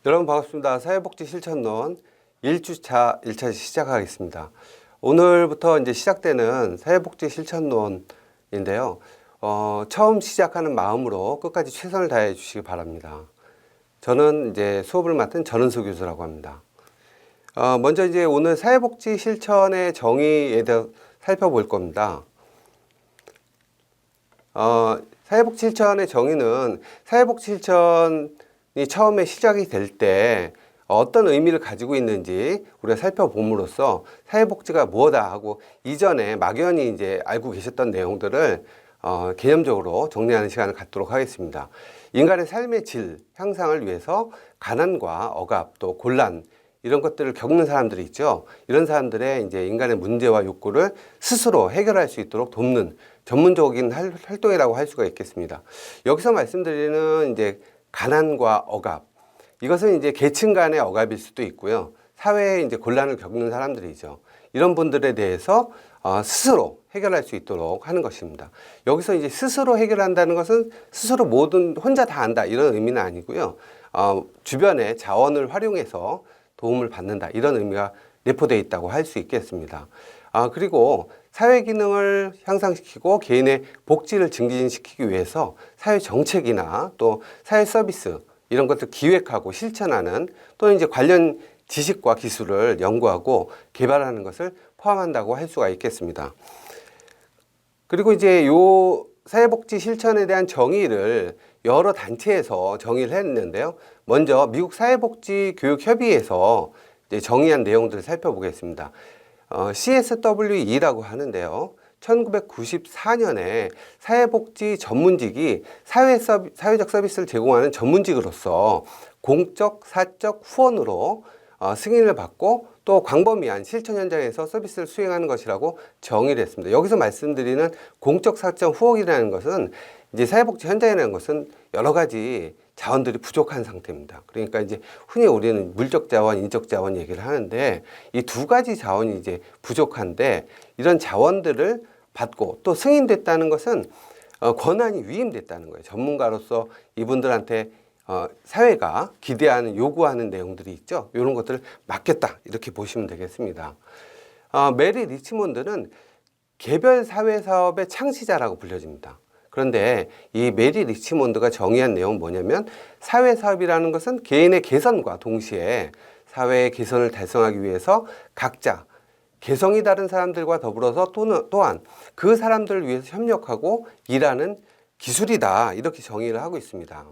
여러분 반갑습니다. 사회복지 실천론 1주차 1차 시작하겠습니다. 오늘부터 이제 시작되는 사회복지 실천론인데요. 처음 시작하는 마음으로 끝까지 최선을 다해 주시기 바랍니다. 저는 이제 수업을 맡은 전은수 교수라고 합니다. 먼저 이제 오늘 사회복지 실천의 정의에 대해 살펴볼 겁니다. 사회복지 실천의 정의는 사회복지 실천이 처음에 시작이 될 때 어떤 의미를 가지고 있는지 우리가 살펴봄으로써 사회복지가 뭐다 하고 이전에 막연히 이제 알고 계셨던 내용들을 개념적으로 정리하는 시간을 갖도록 하겠습니다. 인간의 삶의 질 향상을 위해서 가난과 억압 또 곤란 이런 것들을 겪는 사람들이 있죠. 이런 사람들의 이제 인간의 문제와 욕구를 스스로 해결할 수 있도록 돕는 전문적인 활동이라고 할 수가 있겠습니다. 여기서 말씀드리는 이제 가난과 억압, 이것은 이제 계층 간의 억압일 수도 있고요. 사회에 이제 곤란을 겪는 사람들이죠. 이런 분들에 대해서 스스로 해결할 수 있도록 하는 것입니다. 여기서 이제 스스로 해결한다는 것은 스스로 모든 혼자 다 한다 이런 의미는 아니고요. 주변의 자원을 활용해서 도움을 받는다 이런 의미가 내포되어 있다고 할 수 있겠습니다. 그리고 사회 기능을 향상시키고 개인의 복지를 증진시키기 위해서 사회 정책이나 또 사회 서비스 이런 것들 기획하고 실천하는 또는 이제 관련 지식과 기술을 연구하고 개발하는 것을 포함한다고 할 수가 있겠습니다. 그리고 이제 요 사회복지 실천에 대한 정의를 여러 단체에서 정의를 했는데요. 먼저 미국 사회복지교육협의회에서 이제 정의한 내용들을 살펴보겠습니다. CSWE라고 하는데요. 1994년에 사회복지 전문직이 사회적 서비스를 제공하는 전문직으로서 공적, 사적 후원으로 승인을 받고 또 광범위한 실천 현장에서 서비스를 수행하는 것이라고 정의를 했습니다. 여기서 말씀드리는 공적, 사적 후원이라는 것은 이제 사회복지 현장이라는 것은 여러 가지 자원들이 부족한 상태입니다. 그러니까 이제 흔히 우리는 물적 자원, 인적 자원 얘기를 하는데 이 두 가지 자원이 이제 부족한데 이런 자원들을 받고 또 승인됐다는 것은 권한이 위임됐다는 거예요. 전문가로서 이분들한테 사회가 기대하는 요구하는 내용들이 있죠. 이런 것들을 맡겼다 이렇게 보시면 되겠습니다. 메리 리치몬드는 개별 사회 사업의 창시자라고 불려집니다. 그런데 이 메리 리치몬드가 정의한 내용은 뭐냐면 사회 사업이라는 것은 개인의 개선과 동시에 사회의 개선을 달성하기 위해서 각자 개성이 다른 사람들과 더불어서 또한 그 사람들을 위해서 협력하고 일하는 기술이다 이렇게 정의를 하고 있습니다.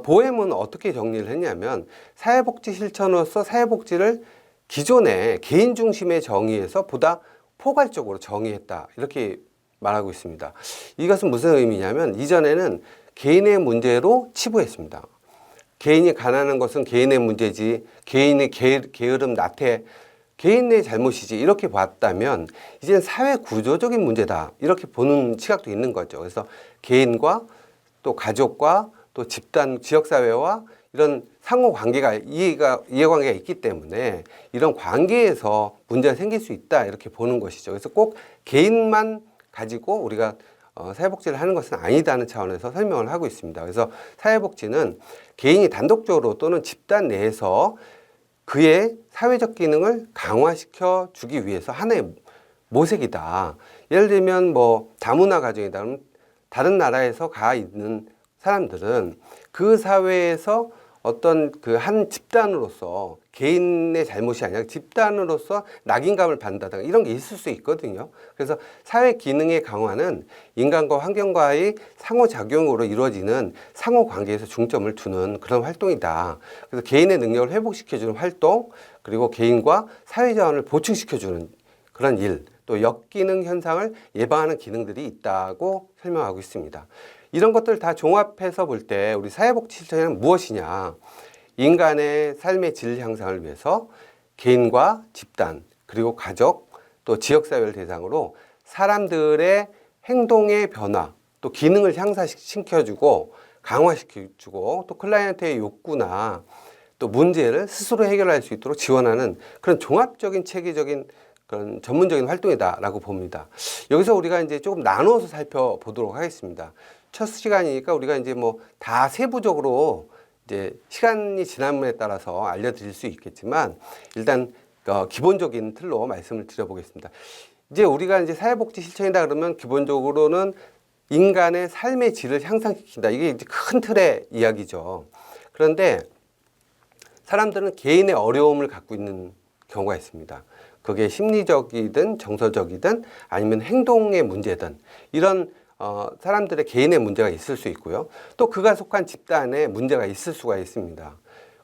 보엠은 어떻게 정리를 했냐면 사회복지 실천으로서 사회복지를 기존의 개인 중심의 정의에서 보다 포괄적으로 정의했다 이렇게 말하고 있습니다. 이것은 무슨 의미냐면 이전에는 개인의 문제로 치부했습니다. 개인이 가난한 것은 개인의 문제지 개인의 게으름 나태 개인의 잘못이지 이렇게 봤다면 이제는 사회 구조적인 문제다 이렇게 보는 시각도 있는 거죠. 그래서 개인과 또 가족과 또 집단 지역사회와 이런 상호관계가 이해관계가 있기 때문에 이런 관계에서 문제가 생길 수 있다 이렇게 보는 것이죠. 그래서 꼭 개인만 가지고 우리가 사회복지를 하는 것은 아니다는 차원에서 설명을 하고 있습니다. 그래서 사회복지는 개인이 단독적으로 또는 집단 내에서 그의 사회적 기능을 강화시켜 주기 위해서 하나의 모색이다. 예를 들면 뭐 다문화 가정이다. 그러면 다른 나라에서 가 있는 사람들은 그 사회에서 어떤 그 한 집단으로서 개인의 잘못이 아니라 집단으로서 낙인감을 받는다든가 이런 게 있을 수 있거든요. 그래서 사회 기능의 강화는 인간과 환경과의 상호작용으로 이루어지는 상호관계에서 중점을 두는 그런 활동이다. 그래서 개인의 능력을 회복시켜주는 활동, 그리고 개인과 사회자원을 보충시켜주는 그런 일, 또 역기능 현상을 예방하는 기능들이 있다고 설명하고 있습니다. 이런 것들 다 종합해서 볼 때 우리 사회복지 실천은 무엇이냐? 인간의 삶의 질 향상을 위해서 개인과 집단 그리고 가족 또 지역사회를 대상으로 사람들의 행동의 변화 또 기능을 향상시켜주고 강화시켜주고 또 클라이언트의 욕구나 또 문제를 스스로 해결할 수 있도록 지원하는 그런 종합적인 체계적인 그런 전문적인 활동이다라고 봅니다. 여기서 우리가 이제 조금 나누어서 살펴보도록 하겠습니다. 첫 시간이니까 우리가 이제 뭐 다 세부적으로 이제 시간이 지남에 따라서 알려드릴 수 있겠지만 일단 기본적인 틀로 말씀을 드려보겠습니다. 이제 우리가 이제 사회복지 실천이다 그러면 기본적으로는 인간의 삶의 질을 향상시킨다. 이게 이제 큰 틀의 이야기죠. 그런데 사람들은 개인의 어려움을 갖고 있는 경우가 있습니다. 그게 심리적이든 정서적이든 아니면 행동의 문제든 이런 사람들의 개인의 문제가 있을 수 있고요. 또 그가 속한 집단에 문제가 있을 수가 있습니다.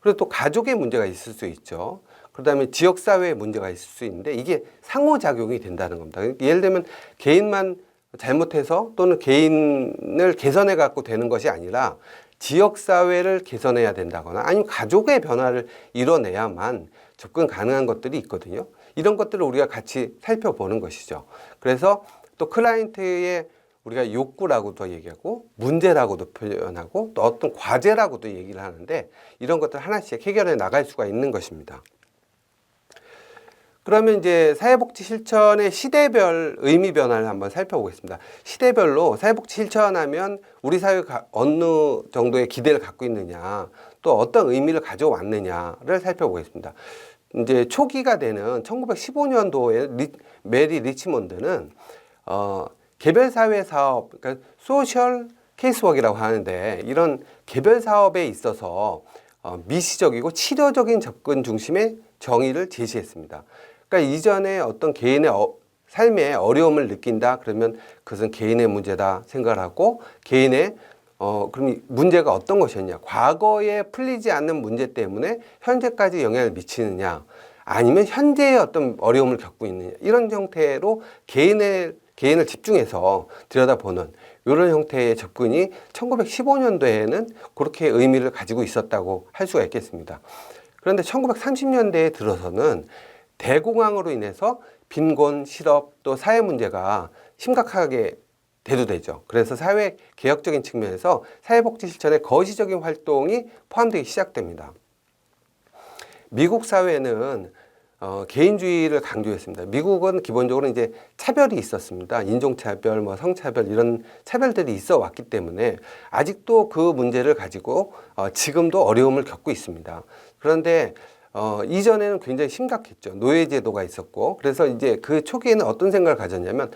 그리고 또 가족의 문제가 있을 수 있죠. 그다음에 지역사회의 문제가 있을 수 있는데 이게 상호작용이 된다는 겁니다. 예를 들면 개인만 잘못해서 또는 개인을 개선해 갖고 되는 것이 아니라 지역사회를 개선해야 된다거나 아니면 가족의 변화를 이뤄내야만 접근 가능한 것들이 있거든요. 이런 것들을 우리가 같이 살펴보는 것이죠. 그래서 또 클라이언트의 우리가 욕구라고도 얘기하고 문제라고도 표현하고 또 어떤 과제라고도 얘기를 하는데 이런 것들 하나씩 해결해 나갈 수가 있는 것입니다. 그러면 이제 사회복지 실천의 시대별 의미 변화를 한번 살펴보겠습니다. 시대별로 사회복지 실천하면 우리 사회가 어느 정도의 기대를 갖고 있느냐, 또 어떤 의미를 가져왔느냐를 살펴보겠습니다. 이제 초기가 되는 1915년도에 메리 리치몬드는 개별 사회 사업, 그러니까 소셜 케이스워크라고 하는데 이런 개별 사업에 있어서 미시적이고 치료적인 접근 중심의 정의를 제시했습니다. 그러니까 이전에 어떤 개인의 삶에 어려움을 느낀다 그러면 그것은 개인의 문제다 생각을 하고 개인의 그럼 문제가 어떤 것이었냐, 과거에 풀리지 않는 문제 때문에 현재까지 영향을 미치느냐 아니면 현재의 어떤 어려움을 겪고 있느냐 이런 형태로 개인을 집중해서 들여다보는 이런 형태의 접근이 1915년도에는 그렇게 의미를 가지고 있었다고 할 수가 있겠습니다. 그런데 1930년대에 들어서는 대공황으로 인해서 빈곤, 실업, 또 사회 문제가 심각하게 대두되죠. 그래서 사회 개혁적인 측면에서 사회복지 실천에 거시적인 활동이 포함되기 시작됩니다. 미국 사회는 개인주의를 강조했습니다. 미국은 기본적으로 이제 차별이 있었습니다. 인종차별, 성차별 이런 차별들이 있어 왔기 때문에 아직도 그 문제를 가지고 지금도 어려움을 겪고 있습니다. 그런데 이전에는 굉장히 심각했죠. 노예제도가 있었고, 그래서 이제 그 초기에는 어떤 생각을 가졌냐면,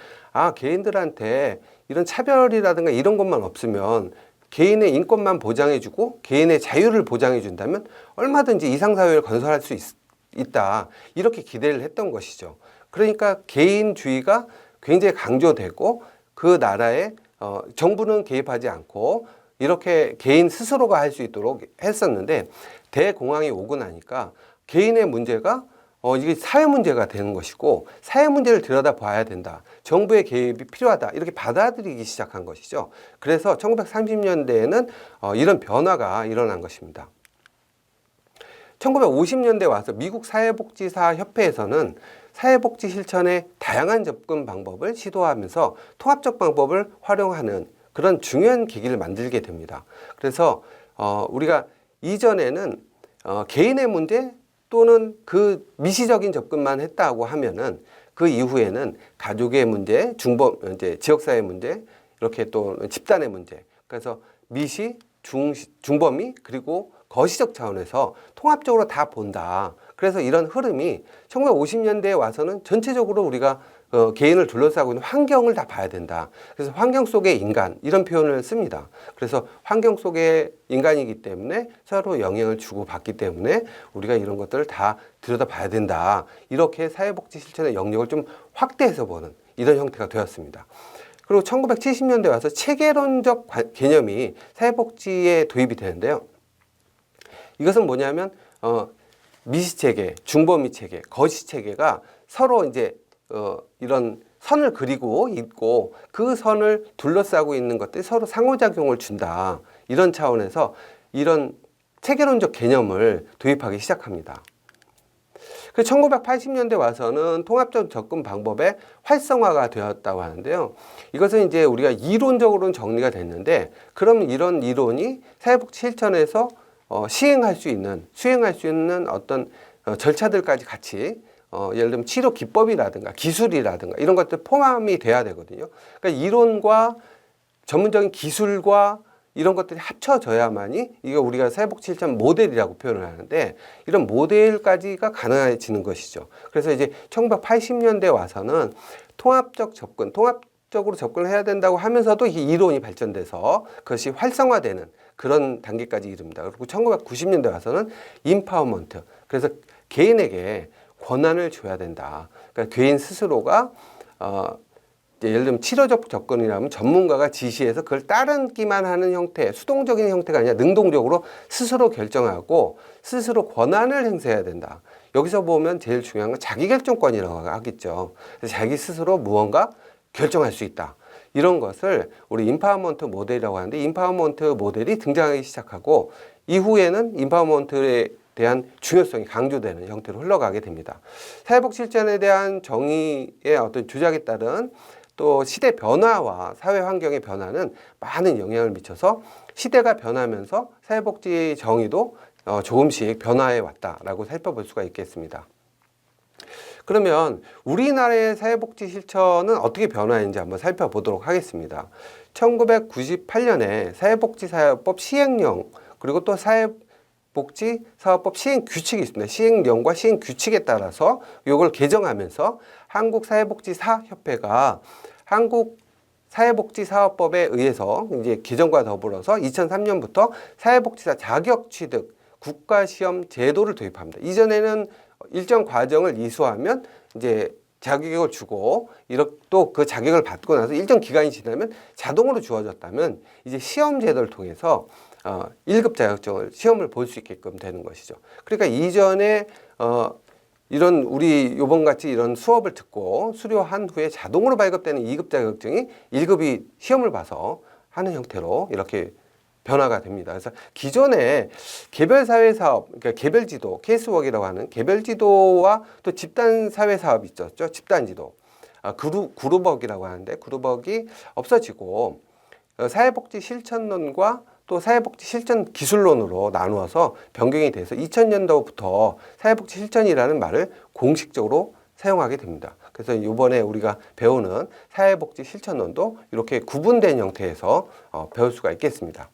개인들한테 이런 차별이라든가 이런 것만 없으면 개인의 인권만 보장해주고 개인의 자유를 보장해준다면 얼마든지 이상사회를 건설할 수 있다. 이렇게 기대를 했던 것이죠. 그러니까 개인주의가 굉장히 강조되고 그 나라에 정부는 개입하지 않고 이렇게 개인 스스로가 할 수 있도록 했었는데 대공황이 오고 나니까 개인의 문제가 이게 사회 문제가 되는 것이고 사회 문제를 들여다봐야 된다. 정부의 개입이 필요하다. 이렇게 받아들이기 시작한 것이죠. 그래서 1930년대에는 이런 변화가 일어난 것입니다. 1950년대 와서 미국 사회복지사 협회에서는 사회복지 실천의 다양한 접근 방법을 시도하면서 통합적 방법을 활용하는 그런 중요한 계기를 만들게 됩니다. 그래서 우리가 이전에는 개인의 문제 또는 그 미시적인 접근만 했다고 하면은 그 이후에는 가족의 문제, 이제 지역사회 문제, 이렇게 또 집단의 문제. 그래서 미시, 중범위 그리고 거시적 차원에서 통합적으로 다 본다. 그래서 이런 흐름이 1950년대에 와서는 전체적으로 우리가 개인을 둘러싸고 있는 환경을 다 봐야 된다. 그래서 환경 속의 인간 이런 표현을 씁니다. 그래서 환경 속의 인간이기 때문에 서로 영향을 주고받기 때문에 우리가 이런 것들을 다 들여다봐야 된다. 이렇게 사회복지 실천의 영역을 좀 확대해서 보는 이런 형태가 되었습니다. 그리고 1970년대 와서 체계론적 개념이 사회복지에 도입이 되는데요. 이것은 뭐냐면 미시체계, 중범위 체계, 거시체계가 서로 이제 이런 선을 그리고 있고 그 선을 둘러싸고 있는 것들이 서로 상호작용을 준다. 이런 차원에서 이런 체계론적 개념을 도입하기 시작합니다. 그래서 1980년대 와서는 통합적 접근 방법의 활성화가 되었다고 하는데요. 이것은 이제 우리가 이론적으로는 정리가 됐는데 그럼 이런 이론이 사회복지 실천에서 수행할 수 있는 어떤 절차들까지 같이 예를 들면 치료 기법이라든가 기술이라든가 이런 것들 포함이 돼야 되거든요. 그러니까 이론과 전문적인 기술과 이런 것들이 합쳐져야만이 이게 우리가 사회복지 실천 모델이라고 표현을 하는데 이런 모델까지가 가능해지는 것이죠. 그래서 이제 1980년대 와서는 통합적으로 접근을 해야 된다고 하면서도 이 이론이 발전돼서 그것이 활성화되는 그런 단계까지 이릅니다. 그리고 1990년대 와서는 인파워먼트, 그래서 개인에게 권한을 줘야 된다. 그러니까 개인 스스로가 예를 들면 치료적 접근이라면 전문가가 지시해서 그걸 따르기만 하는 형태, 수동적인 형태가 아니라 능동적으로 스스로 결정하고 스스로 권한을 행사해야 된다. 여기서 보면 제일 중요한 건 자기결정권이라고 하겠죠. 그래서 자기 스스로 무언가 결정할 수 있다. 이런 것을 우리 인파워먼트 모델이라고 하는데 인파워먼트 모델이 등장하기 시작하고 이후에는 인파워먼트에 대한 중요성이 강조되는 형태로 흘러가게 됩니다. 사회복지 실천에 대한 정의의 어떤 주장에 따른 또 시대 변화와 사회 환경의 변화는 많은 영향을 미쳐서 시대가 변하면서 사회복지 정의도 조금씩 변화해 왔다라고 살펴볼 수가 있겠습니다. 그러면 우리나라의 사회복지 실천은 어떻게 변화했는지 한번 살펴보도록 하겠습니다. 1998년에 사회복지사업법 시행령 그리고 또 사회복지사업법 시행규칙이 있습니다. 시행령과 시행규칙에 따라서 이걸 개정하면서 한국사회복지사협회가 한국사회복지사업법에 의해서 이제 개정과 더불어서 2003년부터 사회복지사 자격 취득 국가시험 제도를 도입합니다. 이전에는 일정 과정을 이수하면 이제 자격을 주고 또 그 자격을 받고 나서 일정 기간이 지나면 자동으로 주어졌다면 이제 시험 제도를 통해서 1급 자격증을 시험을 볼 수 있게끔 되는 것이죠. 그러니까 이전에 이런 우리 요번같이 이런 수업을 듣고 수료한 후에 자동으로 발급되는 2급 자격증이 1급이 시험을 봐서 하는 형태로 이렇게 변화가 됩니다. 그래서 기존에 개별사회사업, 그러니까 개별지도, 케이스웍이라고 하는 개별지도와 또 집단사회사업이 있었죠. 집단지도. 그룹웍이라고 하는데 그룹웍이 없어지고 사회복지 실천론과 또 사회복지 실천 기술론으로 나누어서 변경이 돼서 2000년도부터 사회복지 실천이라는 말을 공식적으로 사용하게 됩니다. 그래서 이번에 우리가 배우는 사회복지 실천론도 이렇게 구분된 형태에서 배울 수가 있겠습니다.